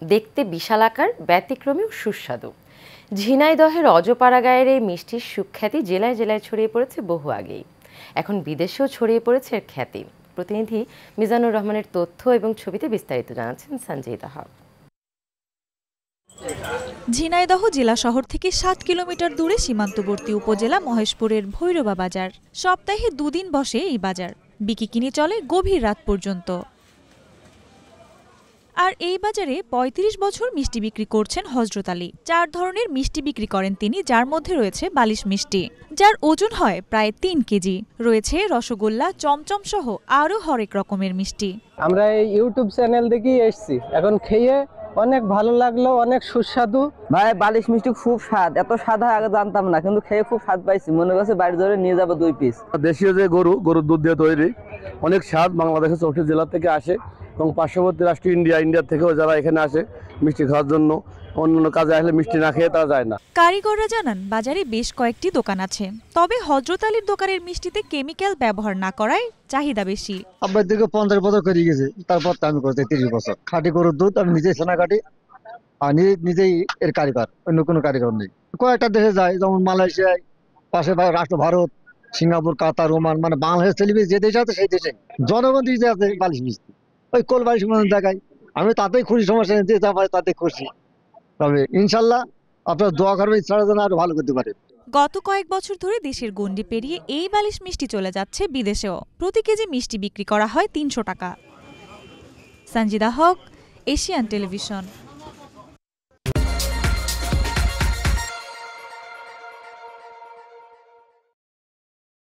দেখতে বিশাল আকার, ব্যতিক্রমী ও সুস্বাদু। ঝিনাইদহের অজপাড়া গায়ের এই মিষ্টির সুখ্যাতি জেলায় জেলায় ছড়িয়ে পড়েছে বহু আগেই। এখন বিদেশেও ছড়িয়ে পড়েছে এর খ্যাতি। প্রতিনিধি মিজানুর রহমানের তথ্য এবং ছবিতে বিস্তারিত জানাচ্ছেন সঞ্জিতা হক। ঝিনাইদহ জেলা শহর থেকে ৭ কিলোমিটার দূরে সীমান্তবর্তী উপজেলা মহেশপুরের ভৈরবা বাজার। সপ্তাহে ২ দিন বসে এই বাজার, বিকিকিনি চলে গভীর রাত পর্যন্ত। আর এই বাজারে ৩৫ বছর মিষ্টি বিক্রি করছেন হযরত আলী। ৪ ধরনের মিষ্টি বিক্রি করেন তিনি, যার মধ্যে রয়েছে বালিশ মিষ্টি, যার ওজন হয় প্রায় ৩ কেজি। রয়েছে রসগোল্লা, চমচম সহ আরও হরেক রকমের মিষ্টি। আমরা এই ইউটিউব চ্যানেল দেখেই এসেছি, এখন খেয়ে অনেক ভালো লাগলো, অনেক সুস্বাদু। ভাই বালিশ মিষ্টি খুব স্বাদ, এত স্বাদ হয় আগে জানতাম না, কিন্তু খেয়ে খুব স্বাদ পাইছি। মনে করছে বাড়ি ধরে নিয়ে যাবো 2 পিস। দেশীয় যে গরুর দুধ দিয়ে তৈরি, অনেক স্বাদ। বাংলাদেশের ৬টি জেলা থেকে আসে এবং পার্শ্ববর্তী রাষ্ট্র ইন্ডিয়া থেকেও যারা এখানে আসে মিষ্টি খাওয়ার জন্য, অন্যান্য কাজে আসলে মিষ্টি না খেয়ে তারা যায় না। কারিগররা জানান, বাজারে বেশ কয়েকটি দোকান আছে, তবে হযরত আলীর দোকানের মিষ্টিতে কেমিক্যাল ব্যবহার না করায় চাহিদা বেশি। আব্বার দিকে 50 বছর করে গেছে, তারপর আমি করতে 30 বছর। খাঁটি গরুর দুধ, আমি নিজেই ছানা কাটি আর নিজেই এর কারিগর, অন্য কোনো কারিগর নেই। কয়েকটা দেশে যায়, যেমন মালয়েশিয়ায়, পাশে রাষ্ট্র ভারত, সিঙ্গাপুর, কাতার, ওমান, মানে বাংলাদেশ টেলিভিশন যে দেশে আছে সেই দেশে জনগণ দিতে আছে বালিশ মিষ্টি। ওই কোল বালিশ দেখায়, আমি তাতেই খুশি, সমস্যা নেই, যে যা পারে তাতে খুশি। তবে ইনশাল্লাহ আপনার দোয়া করবেন, ইসলামের জন্য আরো ভালো করতে পারে। গত কয়েক বছর ধরে দেশের গণ্ডি পেরিয়ে এই বালিশ মিষ্টি চলে যাচ্ছে বিদেশেও। প্রতি কেজি মিষ্টি বিক্রি করা হয় ৩০০ টাকা। সঞ্জিদা হক, এশিয়ান টেলিভিশন।